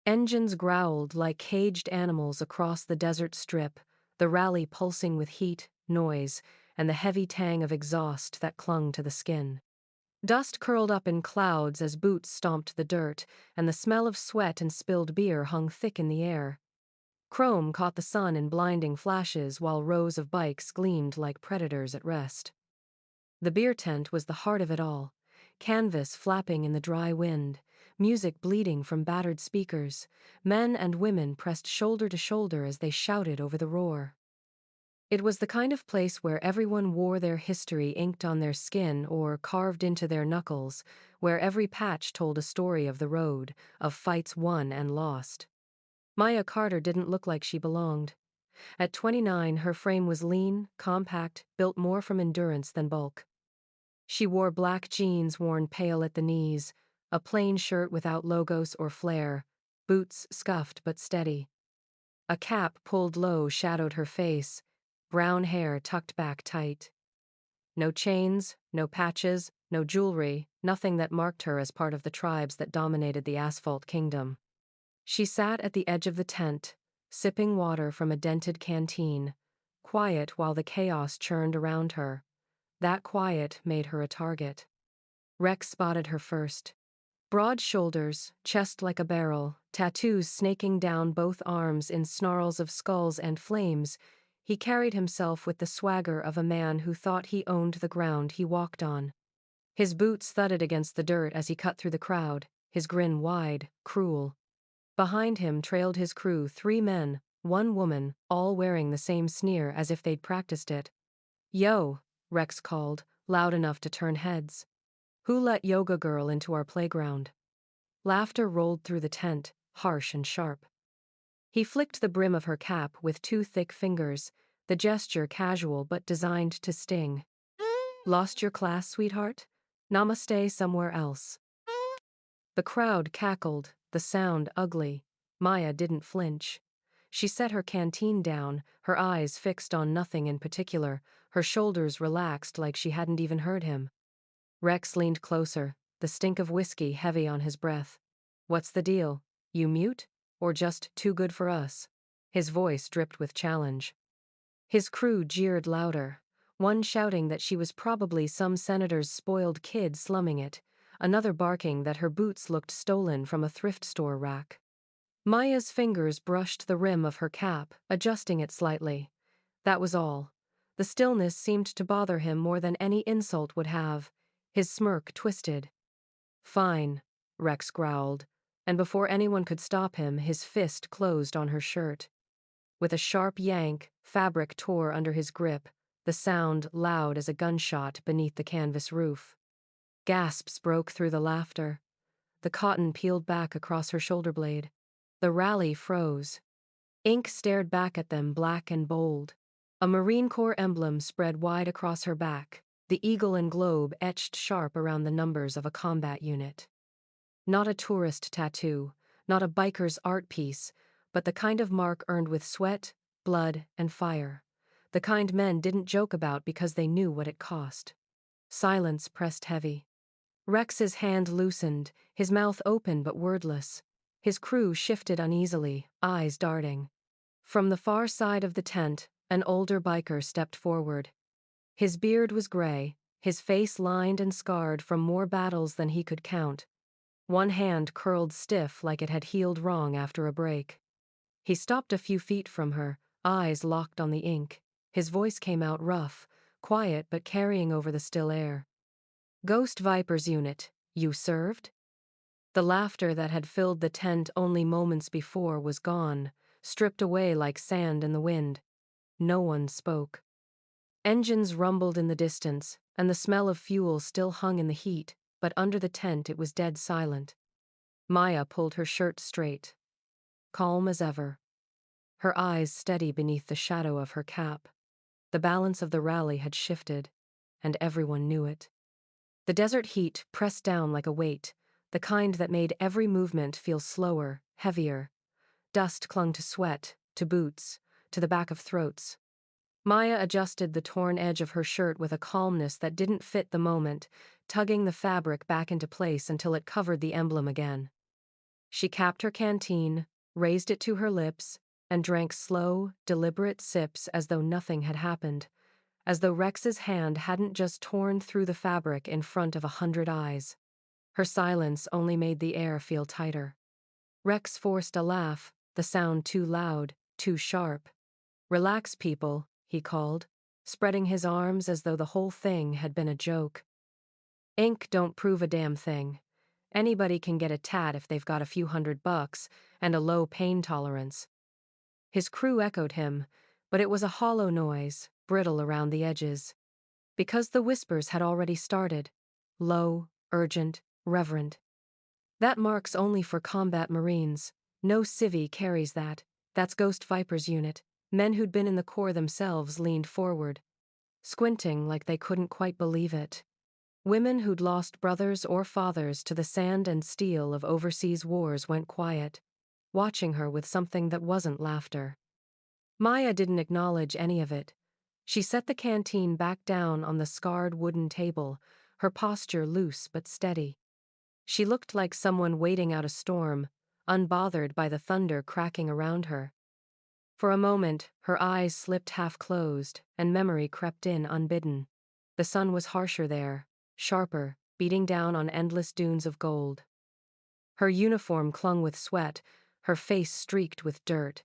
Engines growled like caged animals across the desert strip, the rally pulsing with heat, noise, and the heavy tang of exhaust that clung to the skin. Dust curled up in clouds as boots stomped the dirt, and the smell of sweat and spilled beer hung thick in the air. Chrome caught the sun in blinding flashes while rows of bikes gleamed like predators at rest. The beer tent was the heart of it all, canvas flapping in the dry wind, music bleeding from battered speakers, men and women pressed shoulder to shoulder as they shouted over the roar. It was the kind of place where everyone wore their history inked on their skin or carved into their knuckles, where every patch told a story of the road, of fights won and lost. Maya Carter didn't look like she belonged. At 29, her frame was lean, compact, built more from endurance than bulk. She wore black jeans worn pale at the knees, a plain shirt without logos or flair, boots scuffed but steady. A cap pulled low shadowed her face, brown hair tucked back tight. No chains, no patches, no jewelry, nothing that marked her as part of the tribes that dominated the Asphalt Kingdom. She sat at the edge of the tent, sipping water from a dented canteen, quiet while the chaos churned around her. That quiet made her a target. Rex spotted her first. Broad shoulders, chest like a barrel, tattoos snaking down both arms in snarls of skulls and flames, he carried himself with the swagger of a man who thought he owned the ground he walked on. His boots thudded against the dirt as he cut through the crowd, his grin wide, cruel. Behind him trailed his crew, 3 men, 1 woman, all wearing the same sneer as if they'd practiced it. "Yo," Rex called, loud enough to turn heads. "Who let Yoga Girl into our playground?" Laughter rolled through the tent, harsh and sharp. He flicked the brim of her cap with 2 thick fingers, the gesture casual but designed to sting. "Lost your class, sweetheart? Namaste somewhere else." The crowd cackled, the sound ugly. Maya didn't flinch. She set her canteen down, her eyes fixed on nothing in particular, her shoulders relaxed like she hadn't even heard him. Rex leaned closer, the stink of whiskey heavy on his breath. "What's the deal? You mute? Or just too good for us?" His voice dripped with challenge. His crew jeered louder, one shouting that she was probably some senator's spoiled kid slumming it, another barking that her boots looked stolen from a thrift store rack. Maya's fingers brushed the rim of her cap, adjusting it slightly. That was all. The stillness seemed to bother him more than any insult would have. His smirk twisted. "Fine," Rex growled, and before anyone could stop him, his fist closed on her shirt. With a sharp yank, fabric tore under his grip, the sound loud as a gunshot beneath the canvas roof. Gasps broke through the laughter. The cotton peeled back across her shoulder blade. The rally froze. Ink stared back at them black and bold. A Marine Corps emblem spread wide across her back, the eagle and globe etched sharp around the numbers of a combat unit. Not a tourist tattoo, not a biker's art piece, but the kind of mark earned with sweat, blood, and fire. The kind men didn't joke about because they knew what it cost. Silence pressed heavy. Rex's hand loosened, his mouth open but wordless. His crew shifted uneasily, eyes darting. From the far side of the tent, an older biker stepped forward. His beard was gray, his face lined and scarred from more battles than he could count. One hand curled stiff like it had healed wrong after a break. He stopped a few feet from her, eyes locked on the ink. His voice came out rough, quiet but carrying over the still air. "Ghost Vipers Unit, you served?" The laughter that had filled the tent only moments before was gone, stripped away like sand in the wind. No one spoke. Engines rumbled in the distance, and the smell of fuel still hung in the heat, but under the tent it was dead silent. Maya pulled her shirt straight. Calm as ever. Her eyes steady beneath the shadow of her cap. The balance of the rally had shifted, and everyone knew it. The desert heat pressed down like a weight, the kind that made every movement feel slower, heavier. Dust clung to sweat, to boots, to the back of throats. Maya adjusted the torn edge of her shirt with a calmness that didn't fit the moment, tugging the fabric back into place until it covered the emblem again. She capped her canteen, raised it to her lips, and drank slow, deliberate sips as though nothing had happened, as though Rex's hand hadn't just torn through the fabric in front of 100 eyes. Her silence only made the air feel tighter. Rex forced a laugh, the sound too loud, too sharp. "Relax, people," he called, spreading his arms as though the whole thing had been a joke. "Ink don't prove a damn thing. Anybody can get a tat if they've got a few $100 and a low pain tolerance." His crew echoed him, but it was a hollow noise, brittle around the edges. Because the whispers had already started. Low, urgent, reverent. "That mark's only for combat Marines. No civvy carries that. That's Ghost Viper's unit." Men who'd been in the Corps themselves leaned forward, squinting like they couldn't quite believe it. Women who'd lost brothers or fathers to the sand and steel of overseas wars went quiet, watching her with something that wasn't laughter. Maya didn't acknowledge any of it. She set the canteen back down on the scarred wooden table, her posture loose but steady. She looked like someone waiting out a storm, unbothered by the thunder cracking around her. For a moment, her eyes slipped half-closed, and memory crept in unbidden. The sun was harsher there, sharper, beating down on endless dunes of gold. Her uniform clung with sweat, her face streaked with dirt.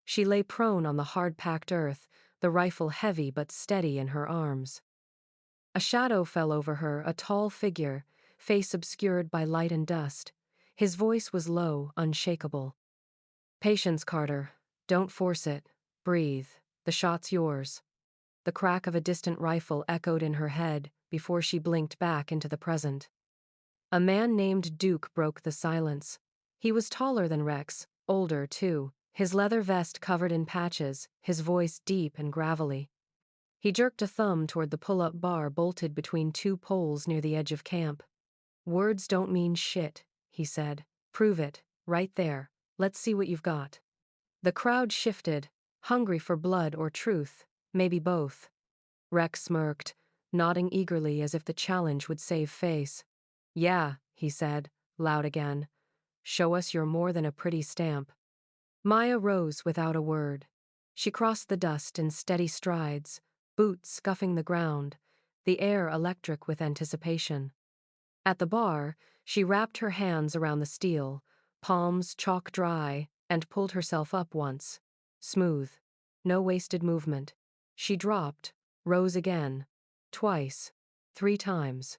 She lay prone on the hard-packed earth, the rifle heavy but steady in her arms. A shadow fell over her, a tall figure, face obscured by light and dust. His voice was low, unshakable. "Patience, Carter. Don't force it. Breathe. The shot's yours." The crack of a distant rifle echoed in her head before she blinked back into the present. A man named Duke broke the silence. He was taller than Rex, older too, his leather vest covered in patches, his voice deep and gravelly. He jerked a thumb toward the pull-up bar bolted between two poles near the edge of camp. "Words don't mean shit," he said. "Prove it, right there. Let's see what you've got." The crowd shifted, hungry for blood or truth, maybe both. Rex smirked, nodding eagerly as if the challenge would save face. "Yeah," he said, loud again. "Show us you're more than a pretty stamp." Maya rose without a word. She crossed the dust in steady strides, boots scuffing the ground, the air electric with anticipation. At the bar, she wrapped her hands around the steel, palms chalk dry, and pulled herself up once. Smooth. No wasted movement. She dropped, rose again. Twice. 3 times.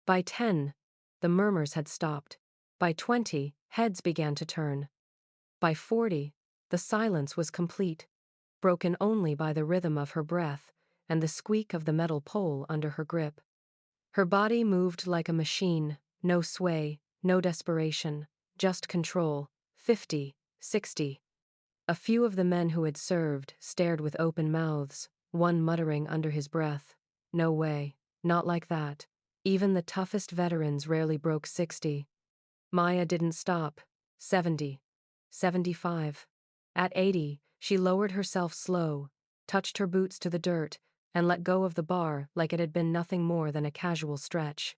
By 10, the murmurs had stopped. By 20, heads began to turn. By 40, the silence was complete, broken only by the rhythm of her breath and the squeak of the metal pole under her grip. Her body moved like a machine, no sway, no desperation, just control. 50, 60. A few of the men who had served stared with open mouths, one muttering under his breath, "No way, not like that." Even the toughest veterans rarely broke 60. Maya didn't stop. 70. 75. At 80, she lowered herself slow, touched her boots to the dirt, and let go of the bar like it had been nothing more than a casual stretch.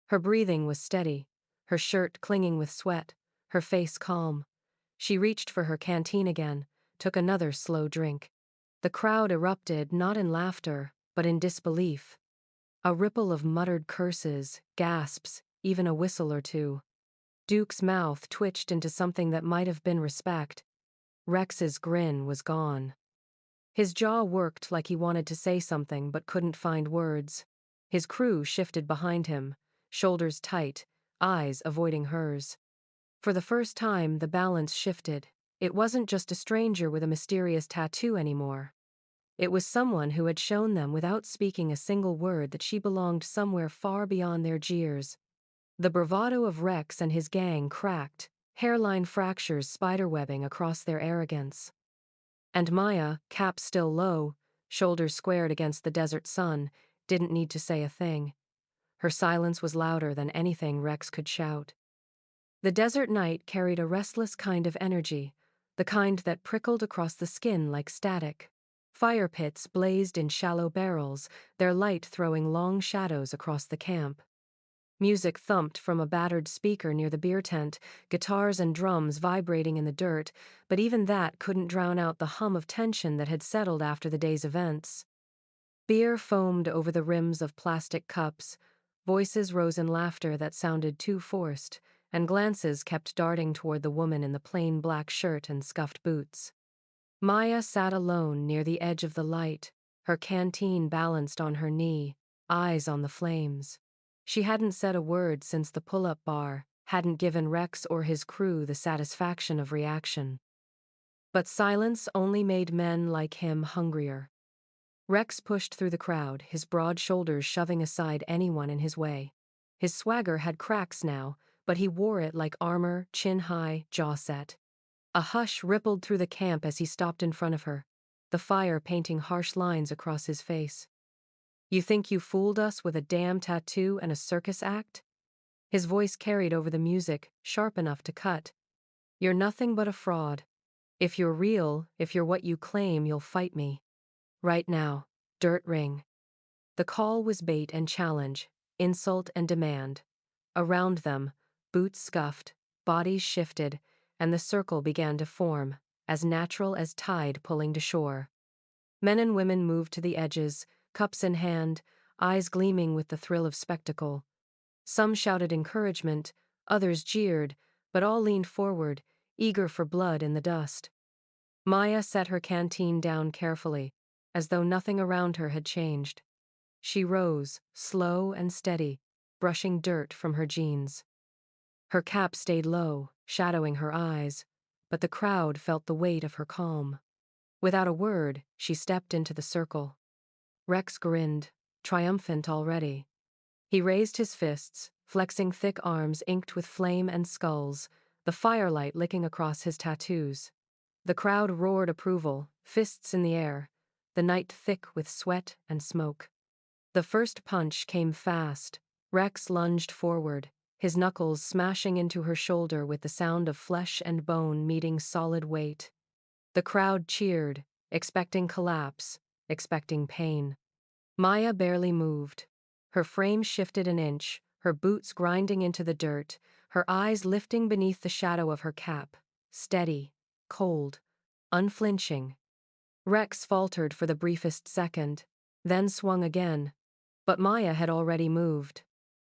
Her breathing was steady, her shirt clinging with sweat, her face calm. She reached for her canteen again, took another slow drink. The crowd erupted not in laughter, but in disbelief. A ripple of muttered curses, gasps, even a whistle or two. Duke's mouth twitched into something that might have been respect. Rex's grin was gone. His jaw worked like he wanted to say something but couldn't find words. His crew shifted behind him, shoulders tight, eyes avoiding hers. For the first time, the balance shifted. It wasn't just a stranger with a mysterious tattoo anymore. It was someone who had shown them without speaking a single word that she belonged somewhere far beyond their jeers. The bravado of Rex and his gang cracked, hairline fractures spiderwebbing across their arrogance. And Maya, cap still low, shoulders squared against the desert sun, didn't need to say a thing. Her silence was louder than anything Rex could shout. The desert night carried a restless kind of energy, the kind that prickled across the skin like static. Fire pits blazed in shallow barrels, their light throwing long shadows across the camp. Music thumped from a battered speaker near the beer tent, guitars and drums vibrating in the dirt, but even that couldn't drown out the hum of tension that had settled after the day's events. Beer foamed over the rims of plastic cups, voices rose in laughter that sounded too forced, and glances kept darting toward the woman in the plain black shirt and scuffed boots. Maya sat alone near the edge of the light, her canteen balanced on her knee, eyes on the flames. She hadn't said a word since the pull-up bar, hadn't given Rex or his crew the satisfaction of reaction. But silence only made men like him hungrier. Rex pushed through the crowd, his broad shoulders shoving aside anyone in his way. His swagger had cracks now, but he wore it like armor, chin high, jaw set. A hush rippled through the camp as he stopped in front of her, the fire painting harsh lines across his face. "You think you fooled us with a damn tattoo and a circus act?" His voice carried over the music, sharp enough to cut. "You're nothing but a fraud. If you're real, if you're what you claim, you'll fight me. Right now, dirt ring." The call was bait and challenge, insult and demand. Around them, boots scuffed, bodies shifted, and the circle began to form, as natural as tide pulling to shore. Men and women moved to the edges, cups in hand, eyes gleaming with the thrill of spectacle. Some shouted encouragement, others jeered, but all leaned forward, eager for blood in the dust. Maya set her canteen down carefully, as though nothing around her had changed. She rose, slow and steady, brushing dirt from her jeans. Her cap stayed low, shadowing her eyes, but the crowd felt the weight of her calm. Without a word, she stepped into the circle. Rex grinned, triumphant already. He raised his fists, flexing thick arms inked with flame and skulls, the firelight licking across his tattoos. The crowd roared approval, fists in the air, the night thick with sweat and smoke. The first punch came fast. Rex lunged forward, his knuckles smashing into her shoulder with the sound of flesh and bone meeting solid weight. The crowd cheered, expecting collapse, expecting pain. Maya barely moved. Her frame shifted an inch, her boots grinding into the dirt, her eyes lifting beneath the shadow of her cap, steady, cold, unflinching. Rex faltered for the briefest second, then swung again. But Maya had already moved.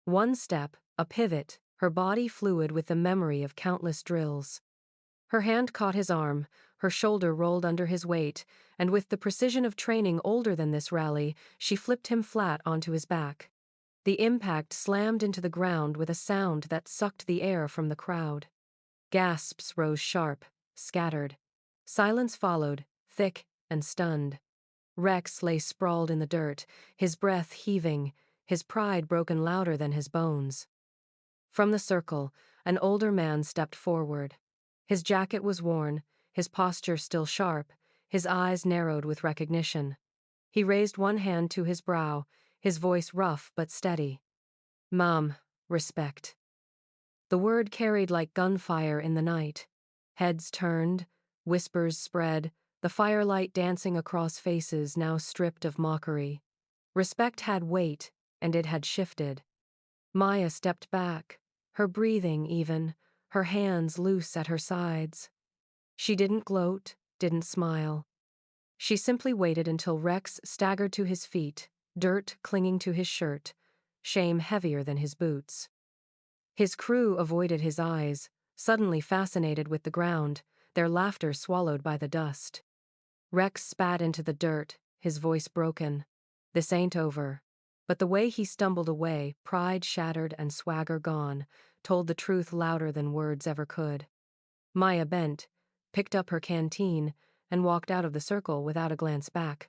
One step, a pivot, her body fluid with the memory of countless drills. Her hand caught his arm, her shoulder rolled under his weight, and with the precision of training older than this rally, she flipped him flat onto his back. The impact slammed into the ground with a sound that sucked the air from the crowd. Gasps rose sharp, scattered. Silence followed, thick and stunned. Rex lay sprawled in the dirt, his breath heaving, his pride broken louder than his bones. From the circle, an older man stepped forward. His jacket was worn, his posture still sharp, his eyes narrowed with recognition. He raised one hand to his brow, his voice rough but steady. "Mom, respect." The word carried like gunfire in the night. Heads turned, whispers spread, the firelight dancing across faces now stripped of mockery. Respect had weight, and it had shifted. Maya stepped back, her breathing even, her hands loose at her sides. She didn't gloat, didn't smile. She simply waited until Rex staggered to his feet, dirt clinging to his shirt, shame heavier than his boots. His crew avoided his eyes, suddenly fascinated with the ground, their laughter swallowed by the dust. Rex spat into the dirt, his voice broken. "This ain't over." But the way he stumbled away, pride shattered and swagger gone, told the truth louder than words ever could. Maya bent, picked up her canteen, and walked out of the circle without a glance back.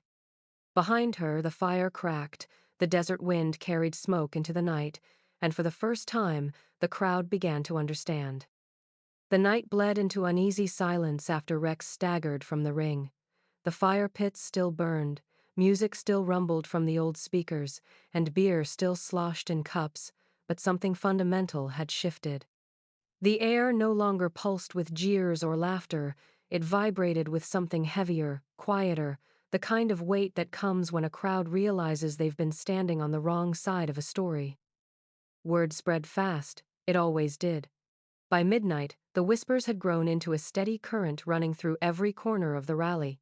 Behind her, the fire cracked, the desert wind carried smoke into the night, and for the first time, the crowd began to understand. The night bled into uneasy silence after Rex staggered from the ring. The fire pits still burned, music still rumbled from the old speakers, and beer still sloshed in cups, but something fundamental had shifted. The air no longer pulsed with jeers or laughter, it vibrated with something heavier, quieter, the kind of weight that comes when a crowd realizes they've been standing on the wrong side of a story. Word spread fast, it always did. By midnight, the whispers had grown into a steady current running through every corner of the rally.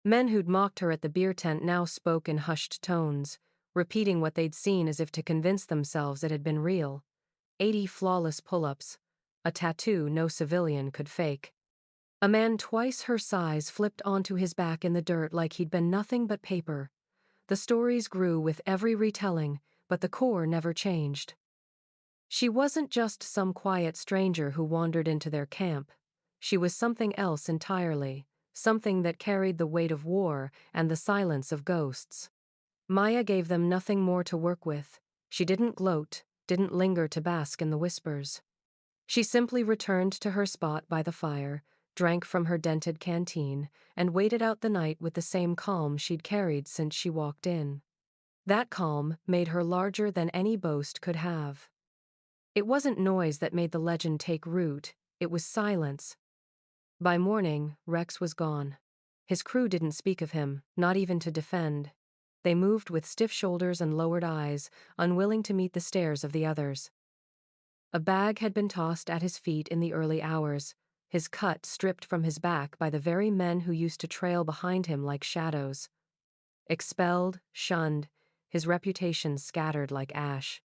Men who'd mocked her at the beer tent now spoke in hushed tones, repeating what they'd seen as if to convince themselves it had been real. 80 flawless pull-ups, a tattoo no civilian could fake. A man twice her size flipped onto his back in the dirt like he'd been nothing but paper. The stories grew with every retelling, but the core never changed. She wasn't just some quiet stranger who wandered into their camp. She was something else entirely, something that carried the weight of war and the silence of ghosts. Maya gave them nothing more to work with. She didn't gloat, didn't linger to bask in the whispers. She simply returned to her spot by the fire, drank from her dented canteen, and waited out the night with the same calm she'd carried since she walked in. That calm made her larger than any boast could have. It wasn't noise that made the legend take root, it was silence. By morning, Rex was gone. His crew didn't speak of him, not even to defend. They moved with stiff shoulders and lowered eyes, unwilling to meet the stares of the others. A bag had been tossed at his feet in the early hours, his cut stripped from his back by the very men who used to trail behind him like shadows. Expelled, shunned, his reputation scattered like ash.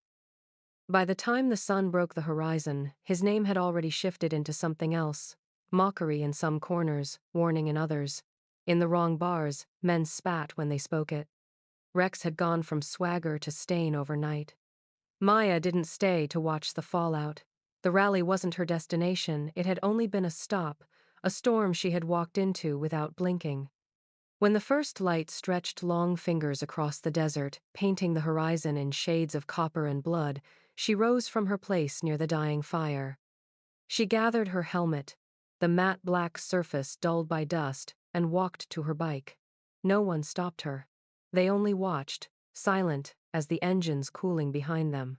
By the time the sun broke the horizon, his name had already shifted into something else. Mockery in some corners, warning in others. In the wrong bars, men spat when they spoke it. Rex had gone from swagger to stain overnight. Maya didn't stay to watch the fallout. The rally wasn't her destination, it had only been a stop, a storm she had walked into without blinking. When the first light stretched long fingers across the desert, painting the horizon in shades of copper and blood, she rose from her place near the dying fire. She gathered her helmet, the matte black surface dulled by dust, and walked to her bike. No one stopped her. They only watched, silent as the engines cooling behind them.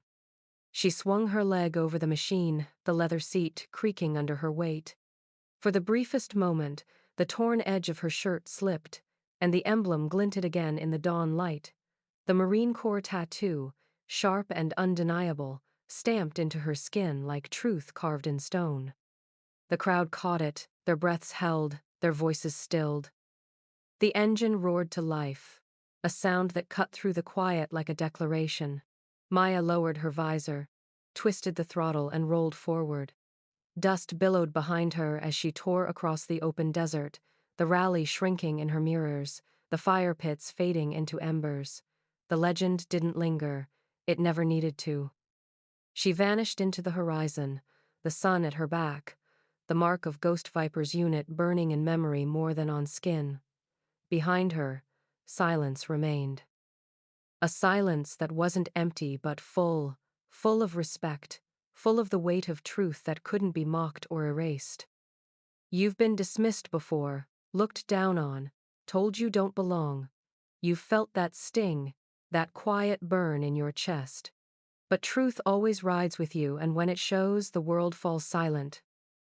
She swung her leg over the machine, the leather seat creaking under her weight. For the briefest moment, the torn edge of her shirt slipped, and the emblem glinted again in the dawn light. The Marine Corps tattoo, sharp and undeniable, stamped into her skin like truth carved in stone. The crowd caught it, their breaths held, their voices stilled. The engine roared to life, a sound that cut through the quiet like a declaration. Maya lowered her visor, twisted the throttle, and rolled forward. Dust billowed behind her as she tore across the open desert, the rally shrinking in her mirrors, the fire pits fading into embers. The legend didn't linger, it never needed to. She vanished into the horizon, the sun at her back, the mark of Ghost Viper's unit burning in memory more than on skin. Behind her, silence remained. A silence that wasn't empty but full, full of respect, full of the weight of truth that couldn't be mocked or erased. You've been dismissed before, looked down on, told you don't belong. You've felt that sting, that quiet burn in your chest. But truth always rides with you, and when it shows, the world falls silent,